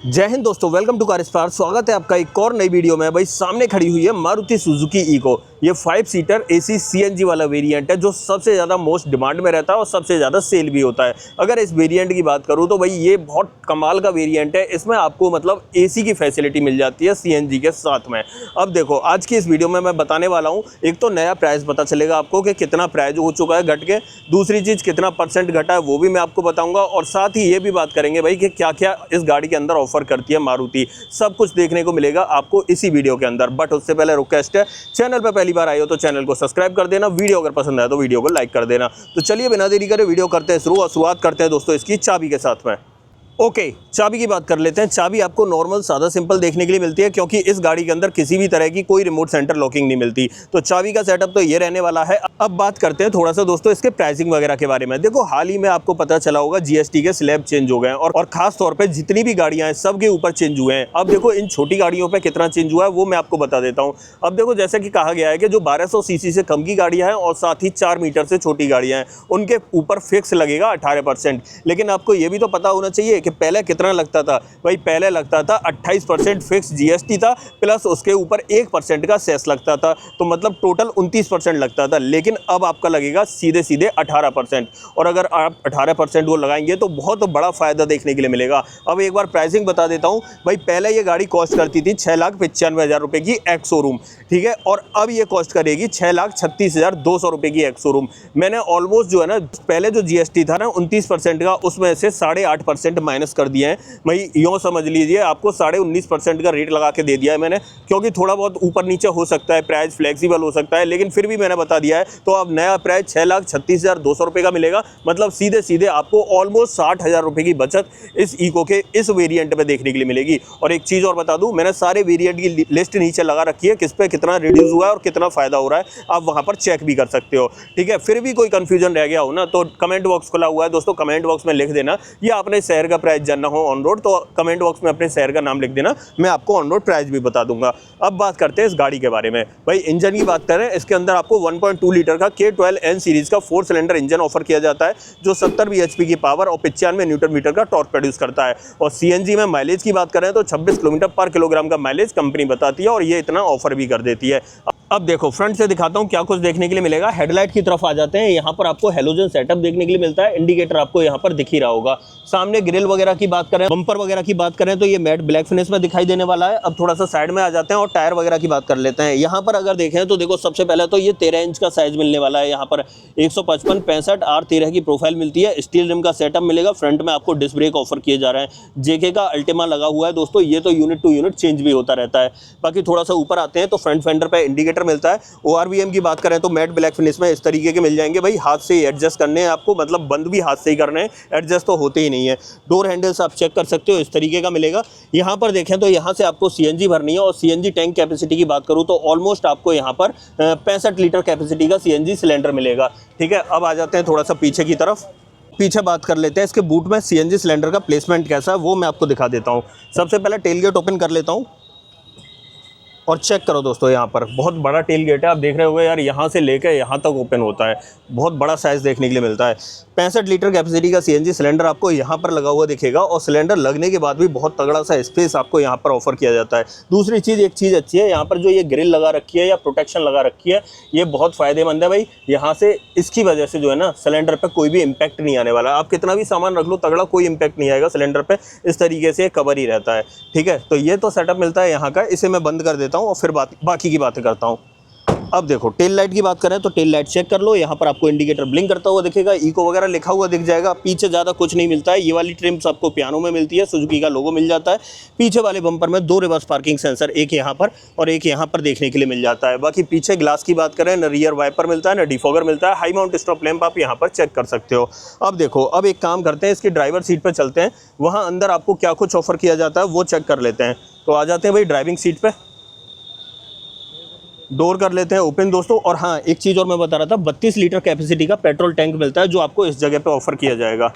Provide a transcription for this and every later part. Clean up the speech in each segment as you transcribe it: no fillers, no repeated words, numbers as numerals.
जय हिंद दोस्तों, welcome to car spark. स्वागत है आपका एक और नई वीडियो में। भाई सामने खड़ी हुई है मारुति सुजुकी इको। ये 5 सीटर एसी सीएनजी वाला वेरिएंट है जो सबसे ज़्यादा मोस्ट डिमांड में रहता है और सबसे ज़्यादा सेल भी होता है। अगर इस वेरिएंट की बात करूँ तो भाई ये बहुत कमाल का वेरिएंट है। इसमें आपको मतलब एसी की फैसिलिटी मिल जाती है सीएनजी के साथ में। अब देखो आज की इस वीडियो में मैं बताने वाला हूँ, एक तो नया प्राइस पता चलेगा आपको कि कितना प्राइस हो चुका है घट के, दूसरी चीज़ कितना % घटा है वो भी मैं आपको बताऊँगा, और साथ ही ये भी बात करेंगे भाई कि क्या क्या इस गाड़ी के अंदर ऑफर करती है मारुति। सब कुछ देखने को मिलेगा आपको इसी वीडियो के अंदर। बट उससे पहले रिक्वेस्ट है, चैनल पर पहली बार आए हो तो चैनल को सब्सक्राइब कर देना, वीडियो अगर पसंद आए तो वीडियो को लाइक कर देना। तो चलिए बिना देरी करे वीडियो करते हैं शुरू, और शुरुआत करते हैं दोस्तों इसकी चाबी के साथ में। ओके, चाबी की बात कर लेते हैं। चाबी आपको नॉर्मल सादा सिंपल देखने के लिए मिलती है क्योंकि इस गाड़ी के अंदर किसी भी तरह की कोई रिमोट सेंटर लॉकिंग नहीं मिलती। तो चाबी का सेटअप तो ये रहने वाला है। अब बात करते हैं थोड़ा सा दोस्तों इसके प्राइसिंग वगैरह के बारे में। देखो हाल ही में आपको पता चला होगा जीएसटी के स्लैब चेंज हो गए हैं, और खास तौर पर जितनी भी गाड़ियां हैं सबके ऊपर चेंज हुए हैं। अब देखो इन छोटी गाड़ियों पर कितना चेंज हुआ है वो मैं आपको बता देता हूँ। अब देखो जैसा कि कहा गया है कि जो 1200 सीसी से कम की गाड़ियां हैं और साथ ही 4 मीटर से छोटी गाड़ियां हैं उनके ऊपर फिक्स लगेगा 18%। लेकिन आपको ये भी तो पता होना चाहिए कि पहले कितना लगता था। भाई पहले लगता था 28% फिक्स जीएसटी था, प्लस उसके ऊपर 1% का सेस लगता था, तो मतलब टोटल 29% लगता था। लेकिन अब आपका लगेगा सीधे सीधे 18%, और अगर आप 18% वो लगाएंगे तो बहुत बड़ा फायदा देखने के लिए मिलेगा। अब एक बार प्राइसिंग बता देता हूँ। भाई पहले ये गाड़ी कॉस्ट करती थी 6,95,000 रुपये की एक्स शोरूम, ठीक है, और अब ये कॉस्ट करेगी 6,36,200 रुपये की एक्स शोरूम। मैंने ऑलमोस्ट जो है ना पहले जो जीएसटी था ना 29% का, उसमें से 8.5% माइनस कर दिया है। भाई यूँ समझ लीजिए आपको 19.5% का रेट लगा के दे दिया है मैंने, क्योंकि थोड़ा बहुत ऊपर नीचे हो सकता है, प्राइस फ्लेक्सिबल हो सकता है, लेकिन फिर भी मैंने बता दिया है। तो अब नया प्राइस 6,36,200 रुपये का मिलेगा। मतलब सीधे सीधे आपको ऑलमोस्ट 60,000 रुपये की बचत इस इको के इस वेरिएंट में देखने के लिए मिलेगी। और एक चीज़ और बता दूं, मैंने सारे वेरिएंट की लिस्ट नीचे लगा रखी है, किस पे कितना रिड्यूस हुआ है और कितना फ़ायदा हो रहा है, आप वहाँ पर चेक भी कर सकते हो, ठीक है। फिर भी कोई कन्फ्यूजन रह गया हो ना तो कमेंट बॉक्स खुला हुआ है दोस्तों, कमेंट बॉक्स में लिख देना, या अपने शहर का प्राइस जानना हो ऑन रोड तो कमेंट बॉक्स में अपने शहर का नाम लिख देना, मैं आपको ऑन रोड प्राइस भी बता दूंगा। अब बात करते हैं इस गाड़ी के बारे में। भाई इंजन की बात करें, इसके अंदर आपको 1.2 लीटर का K12N सीरीज का 4 सिलेंडर इंजन ऑफर किया जाता है, जो 70 bhp की पावर और 95 न्यूटन मीटर का टॉर्क प्रोड्यूस करता है। और सीएनजी में माइलेज की बात करें तो 26 किलोमीटर पर किलोग्राम का माइलेज कंपनी बताती है, और ये इतना ऑफर भी कर देती है। अब देखो फ्रंट से दिखाता हूँ क्या कुछ देखने के लिए मिलेगा। हेडलाइट की तरफ आ जाते हैं। यहाँ पर आपको हेलोजन सेटअप देखने के लिए मिलता है, इंडिकेटर आपको यहाँ पर दिख ही रहा होगा। सामने ग्रिल वगैरह की बात करें, बम्पर वगैरह की बात करें तो ये मैट ब्लैक फिनिश में दिखाई देने वाला है। अब थोड़ा सा साइड में आ जाते हैं और टायर वगैरह की बात कर लेते हैं। यहाँ पर अगर देखें तो देखो सबसे पहले तो ये 13 इंच का साइज मिलने वाला है। यहाँ पर 155, 65, R13 की प्रोफाइल मिलती है। स्टील रिम का सेटअप मिलेगा। फ्रंट में आपको डिस्क ब्रेक ऑफर किए जा रहे हैं। जेके का अल्टीमा लगा हुआ है दोस्तों, ये तो यूनिट टू यूनिट चेंज भी होता रहता है। बाकी थोड़ा सा ऊपर आते हैं तो फ्रंट फेंडर पे इंडिकेटर मिलता है। ORVM की बात करें तो मैट ब्लैक फिनिश में इस तरीके के मिल जाएंगे। भाई हाथ से एडजस्ट करने हैं आपको, मतलब बंद भी हाथ से ही करने हैं, एडजस्ट तो होते ही नहीं है। डोर हैंडल्स आप चेक कर सकते हो, इस तरीके का मिलेगा। यहाँ पर देखें तो यहाँ से आपको सीएनजी भरनी है, और सीएनजी टैंक कैपेसिटी की बात करूँ तो ऑलमोस्ट आपको यहाँ पर 65 लीटर कैपेसिटी का सीएनजी सिलेंडर मिलेगा, ठीक है। अब आ जाते हैं थोड़ा सा पीछे की तरफ। पीछे बात कर लेते हैं इसके बूट में सीएनजी सिलेंडर का प्लेसमेंट कैसा है वो मैं आपको दिखा देता हूँ। सबसे पहले टेल गेट ओपन कर लेता हूँ, और चेक करो दोस्तों यहाँ पर बहुत बड़ा टेल गेट है। आप देख रहे होगे यार, यहाँ से लेकर यहाँ तक ओपन होता है, बहुत बड़ा साइज़ देखने के लिए मिलता है। 65 लीटर कैपेसिटी का सीएनजी सिलेंडर आपको यहाँ पर लगा हुआ दिखेगा, और सिलेंडर लगने के बाद भी बहुत तगड़ा सा स्पेस आपको यहाँ पर ऑफर किया जाता है। दूसरी चीज़, एक चीज़ अच्छी है, यहाँ पर जो ये ग्रिल लगा रखी है या प्रोटेक्शन लगा रखी है, ये बहुत फ़ायदेमंद है भाई। यहाँ से इसकी वजह से जो है ना सिलेंडर पर कोई भी इम्पैक्ट नहीं आने वाला। आप कितना भी सामान रख लो तगड़ा, कोई इम्पैक्ट नहीं आएगा सिलेंडर पर, इस तरीके से कवर ही रहता है, ठीक है। तो ये तो सेटअप मिलता है यहाँ का। इसे मैं बंद कर देता हूँ और फिर बाकी की बातें करता हूँ। अब देखो टेल लाइट की बात करें तो टेल लाइट चेक कर लो। यहाँ पर आपको इंडिकेटर ब्लिंक करता हुआ दिखेगा, इको वगैरह लिखा हुआ दिख जाएगा। पीछे ज़्यादा कुछ नहीं मिलता है। ये वाली ट्रिम्स आपको पियानो में मिलती है, सुजुकी का लोगो मिल जाता है। पीछे वाले बम्पर में 2 रिवर्स पार्किंग सेंसर, एक यहाँ पर और एक यहाँ पर देखने के लिए मिल जाता है। बाकी पीछे ग्लास की बात करें, न रियर वाइपर मिलता है, न डिफॉगर मिलता है। हाई माउंट स्टॉप लैंप आप यहाँ पर चेक कर सकते हो। अब देखो, अब एक काम करते हैं, इसकी ड्राइवर सीट पर चलते हैं, वहाँ अंदर आपको क्या कुछ ऑफर किया जाता है वो चेक कर लेते हैं। तो आ जाते हैं भाई ड्राइविंग सीट पर, डोर कर लेते हैं ओपन दोस्तों। और हाँ, एक चीज़ और मैं बता रहा था, 32 लीटर कैपेसिटी का पेट्रोल टैंक मिलता है, जो आपको इस जगह पे ऑफर किया जाएगा।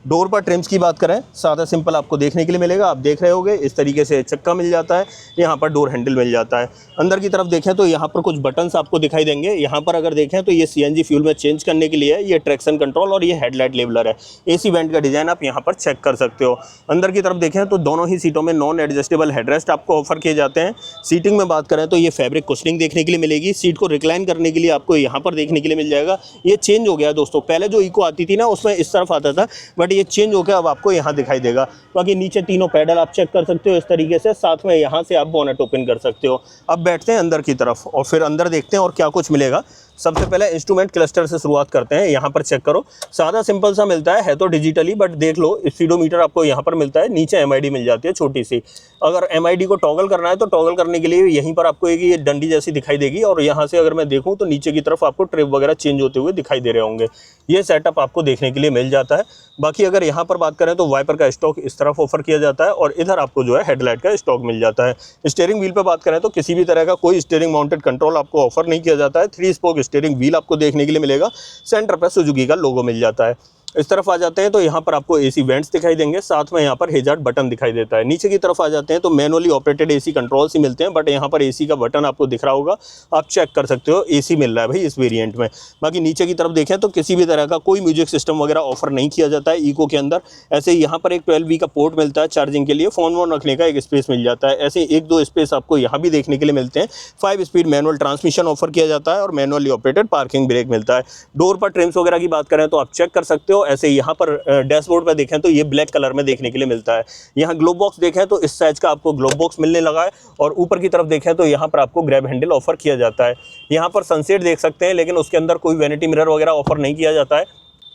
डोर पर ट्रिम्स की बात करें, सादा सिंपल आपको देखने के लिए मिलेगा। आप देख रहे होंगे इस तरीके से चक्का मिल जाता है, यहाँ पर डोर हैंडल मिल जाता है। अंदर की तरफ देखें तो यहाँ पर कुछ बटन्स आपको दिखाई देंगे। यहाँ पर अगर देखें तो ये सीएनजी फ्यूल में चेंज करने के लिए है, ये ट्रैक्शन कंट्रोल और ये हेडलाइट लेवलर है। एसी वेंट का डिज़ाइन आप यहाँ पर चेक कर सकते हो। अंदर की तरफ देखें तो दोनों ही सीटों में नॉन एडजस्टेबल हेडरेस्ट आपको ऑफर किए जाते हैं। सीटिंग में बात करें तो ये फैब्रिक कुशनिंग देखने के लिए मिलेगी। सीट को रिक्लाइन करने के लिए आपको यहाँ पर देखने के लिए मिल जाएगा। ये चेंज हो गया दोस्तों, पहले जो इको आती थी ना उसमें इस तरफ आता था, बट ये चेंज हो गया, अब आपको यहाँ दिखाई देगा। बाकी नीचे तीनों पैडल आप चेक कर सकते हो इस तरीके से, साथ में यहाँ से आप बोनट ओपन कर सकते हो। अब बैठते हैं अंदर की तरफ और फिर अंदर देखते हैं और क्या कुछ मिलेगा। सबसे पहले इंस्ट्रूमेंट क्लस्टर से शुरुआत करते हैं। यहाँ पर चेक करो, सादा सिंपल सा मिलता है तो डिजिटली, बट देख लो स्पीडोमीटर आपको यहाँ पर मिलता है। नीचे एमआईडी मिल जाती है छोटी सी। अगर एमआईडी को टॉगल करना है तो टॉगल करने के लिए यहीं पर आपको एक ये डंडी जैसी दिखाई देगी, और यहाँ से अगर मैं देखूँ तो नीचे की तरफ आपको ट्रिप वगैरह चेंज होते हुए दिखाई दे रहे होंगे। ये सेटअप आपको देखने के लिए मिल जाता है। बाकी अगर यहाँ पर बात करें तो वाइपर का स्टॉक इस तरफ ऑफर किया जाता है, और इधर आपको जो है हेडलाइट का स्टॉक मिल जाता है। स्टीयरिंग व्हील पर बात करें तो किसी भी तरह का कोई स्टीयरिंग माउंटेड कंट्रोल आपको ऑफर नहीं किया जाता है। 3 स्पोक स्टीयरिंग व्हील आपको देखने के लिए मिलेगा। सेंटर पर सुजुकी का लोगो मिल जाता है। इस तरफ आ जाते हैं तो यहाँ पर आपको एसी वेंट्स दिखाई देंगे, साथ में यहाँ पर हेजार्ड बटन दिखाई देता है। नीचे की तरफ आ जाते हैं तो मैनुअली ऑपरेटेड एसी कंट्रोल्स ही मिलते हैं, बट यहाँ पर एसी का बटन आपको दिख रहा होगा, आप चेक कर सकते हो एसी मिल रहा है भाई इस वेरिएंट में। बाकी नीचे की तरफ देखें तो किसी भी तरह का कोई म्यूजिक सिस्टम वगैरह ऑफर नहीं किया जाता है इको के अंदर। ऐसे यहाँ पर एक 12V का पोर्ट मिलता है चार्जिंग के लिए, फ़ोन वोन रखने का एक स्पेस मिल जाता है। ऐसे 1-2 स्पेस आपको यहाँ भी देखने के लिए मिलते हैं। 5 स्पीड मैनुअल ट्रांसमिशन ऑफर किया जाता है और मैनुअली ऑपरेटेड पार्किंग ब्रेक मिलता है। डोर पर ट्रिम्स वगैरह की बात करें तो आप चेक कर सकते हो। ऐसे यहाँ पर डैशबोर्ड पर देखें तो ये ब्लैक कलर में देखने के लिए मिलता है। यहाँ ग्लोब बॉक्स देखें तो इस साइज का आपको ग्लोब बॉक्स मिलने लगा है, और ऊपर की तरफ देखें तो यहाँ पर आपको ग्रैब हैंडल ऑफर किया जाता है। यहाँ पर सनसेट देख सकते हैं, लेकिन उसके अंदर कोई वैनिटी मिरर वगैरह ऑफर नहीं किया जाता है।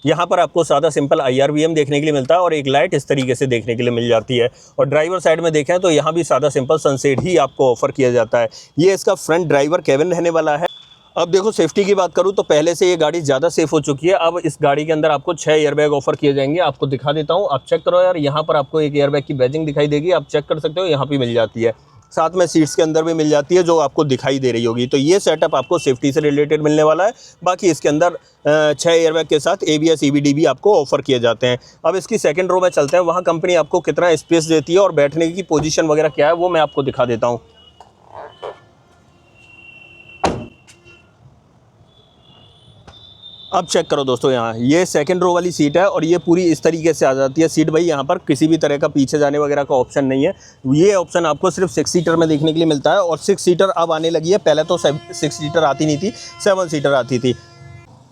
यहाँ पर आपको सादा सिंपल IRVM देखने के लिए मिलता है, और एक लाइट इस तरीके से देखने के लिए मिल जाती है। और ड्राइवर साइड में देखें तो यहाँ भी सादा सिंपल सनसेट ही आपको ऑफर किया जाता है। ये इसका फ्रंट ड्राइवर केबिन रहने वाला है। अब देखो सेफ्टी की बात करूँ तो पहले से ये गाड़ी ज़्यादा सेफ हो चुकी है। अब इस गाड़ी के अंदर आपको 6 एयरबैग ऑफर किए जाएंगे। आपको दिखा देता हूँ, आप चेक करो यार। यहाँ पर आपको एक एयरबैग की बैजिंग दिखाई देगी, आप चेक कर सकते हो, यहाँ पे मिल जाती है। साथ में सीट्स के अंदर भी मिल जाती है जो आपको दिखाई दे रही होगी। तो ये सेटअप आपको सेफ्टी से रिलेटेड मिलने वाला है। बाकी इसके अंदर 6 एयरबैग के साथ ABS EBD भी आपको ऑफर किए जाते हैं। अब इसकी सेकंड रो में चलते हैं, वहाँ कंपनी आपको कितना स्पेस देती है और बैठने की पोजीशन वगैरह क्या है वो मैं आपको दिखा देता हूँ। अब चेक करो दोस्तों, यहाँ ये सेकंड रो वाली सीट है, और ये पूरी इस तरीके से आ जाती है सीट भाई। यहाँ पर किसी भी तरह का पीछे जाने वगैरह का ऑप्शन नहीं है। ये ऑप्शन आपको सिर्फ 6 सीटर में देखने के लिए मिलता है, और 6 सीटर अब आने लगी है। पहले तो 6 सीटर आती नहीं थी, 7 सीटर आती थी।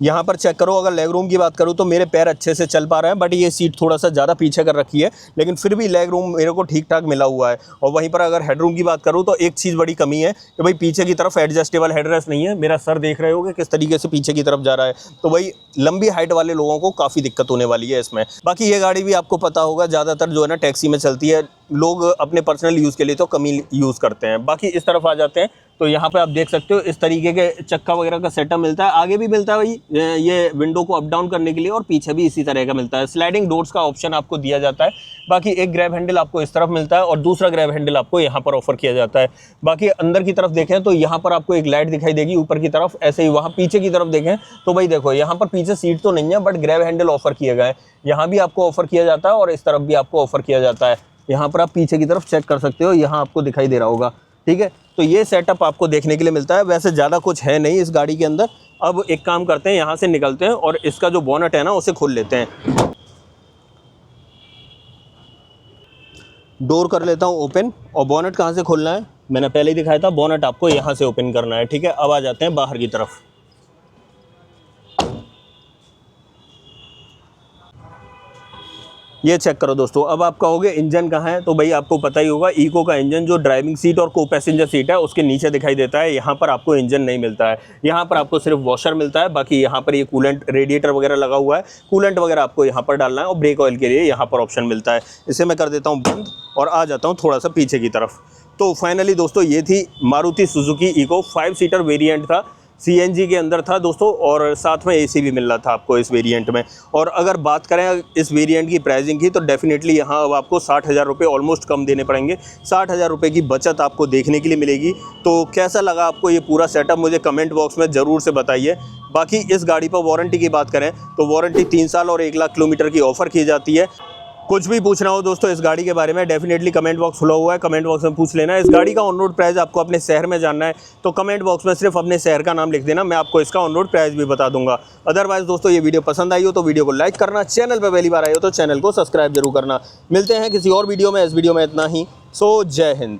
यहाँ पर चेक करो, अगर लेग रूम की बात करूँ तो मेरे पैर अच्छे से चल पा रहे हैं, बट ये सीट थोड़ा सा ज़्यादा पीछे कर रखी है, लेकिन फिर भी लेग रूम मेरे को ठीक ठाक मिला हुआ है। और वहीं पर अगर हेड रूम की बात करूँ तो एक चीज़ बड़ी कमी है कि भाई पीछे की तरफ एडजस्टेबल हेडरेस्ट नहीं है। मेरा सर देख रहे होगे किस तरीके से पीछे की तरफ जा रहा है, तो भाई लंबी हाइट वाले लोगों को काफ़ी दिक्कत होने वाली है इसमें। बाकी ये गाड़ी भी आपको पता होगा ज़्यादातर जो है ना टैक्सी में चलती है, लोग अपने पर्सनल यूज़ के लिए तो कम ही यूज़ करते हैं। बाकी इस तरफ आ जाते हैं तो यहाँ पे आप देख सकते हो इस तरीके के चक्का वगैरह का सेटअप मिलता है। आगे भी मिलता है भाई ये विंडो को अप डाउन करने के लिए, और पीछे भी इसी तरह का मिलता है। स्लाइडिंग डोर्स का ऑप्शन आपको दिया जाता है। बाकी एक ग्रैब हैंडल आपको इस तरफ मिलता है, और दूसरा ग्रैब हैंडल आपको यहाँ पर ऑफर किया जाता है। बाकी अंदर की तरफ देखें तो यहाँ पर आपको एक लाइट दिखाई देगी ऊपर की तरफ। ऐसे ही वहाँ पीछे की तरफ देखें तो भाई देखो यहाँ पर पीछे सीट तो नहीं है, बट ग्रैब हैंडल ऑफर किए गए। यहाँ भी आपको ऑफर किया जाता है और इस तरफ भी आपको ऑफर किया जाता है। यहाँ पर आप पीछे की तरफ चेक कर सकते हो, यहाँ आपको दिखाई दे रहा होगा। ठीक है, तो ये सेटअप आपको देखने के लिए मिलता है। वैसे ज़्यादा कुछ है नहीं इस गाड़ी के अंदर। अब एक काम करते हैं, यहाँ से निकलते हैं और इसका जो बोनट है ना उसे खोल लेते हैं। डोर कर लेता हूँ ओपन। और बोनट कहाँ से खोलना है मैंने पहले ही दिखाया था, बोनट आपको यहाँ से ओपन करना है। ठीक है, अब आ जाते हैं बाहर की तरफ। ये चेक करो दोस्तों, अब आप कहोगे इंजन कहाँ है, तो भाई आपको पता ही होगा इको का इंजन जो ड्राइविंग सीट और को पैसेंजर सीट है उसके नीचे दिखाई देता है। यहाँ पर आपको इंजन नहीं मिलता है, यहाँ पर आपको सिर्फ वॉशर मिलता है। बाकी यहाँ पर ये कूलेंट रेडिएटर वगैरह लगा हुआ है, कूलेंट वगैरह आपको यहाँ पर डालना है, और ब्रेक ऑयल के लिए यहाँ पर ऑप्शन मिलता है। इसे मैं कर देता हूँ बंद और आ जाता हूँ थोड़ा सा पीछे की तरफ। तो फाइनली दोस्तों ये थी Maruti Suzuki eco 5 seater variant था। CNG के अंदर था दोस्तों, और साथ में AC भी मिल रहा था आपको इस वेरिएंट में। और अगर बात करें इस वेरिएंट की प्राइसिंग की, तो डेफिनेटली यहाँ अब आपको 60,000 रुपये ऑलमोस्ट कम देने पड़ेंगे। 60,000 रुपये की बचत आपको देखने के लिए मिलेगी। तो कैसा लगा आपको ये पूरा सेटअप, मुझे कमेंट बॉक्स में ज़रूर से बताइए। बाकी इस गाड़ी पर वारंटी की बात करें तो वारंटी 3 साल और 1 लाख किलोमीटर की ऑफ़र की जाती है। कुछ भी पूछना हो दोस्तों इस गाड़ी के बारे में, डेफिनेटली कमेंट बॉक्स खुला हुआ है, कमेंट बॉक्स में पूछ लेना। इस गाड़ी का ऑन रोड प्राइस आपको अपने शहर में जानना है तो कमेंट बॉक्स में सिर्फ अपने शहर का नाम लिख देना, मैं आपको इसका ऑन रोड प्राइस भी बता दूंगा। अदरवाइज दोस्तों ये वीडियो पसंद आई हो तो वीडियो को लाइक करना, चैनल पर पहली बार आए हो तो चैनल को सब्सक्राइब जरूर करना। मिलते हैं किसी और वीडियो में, इस वीडियो में इतना ही। सो जय हिंद।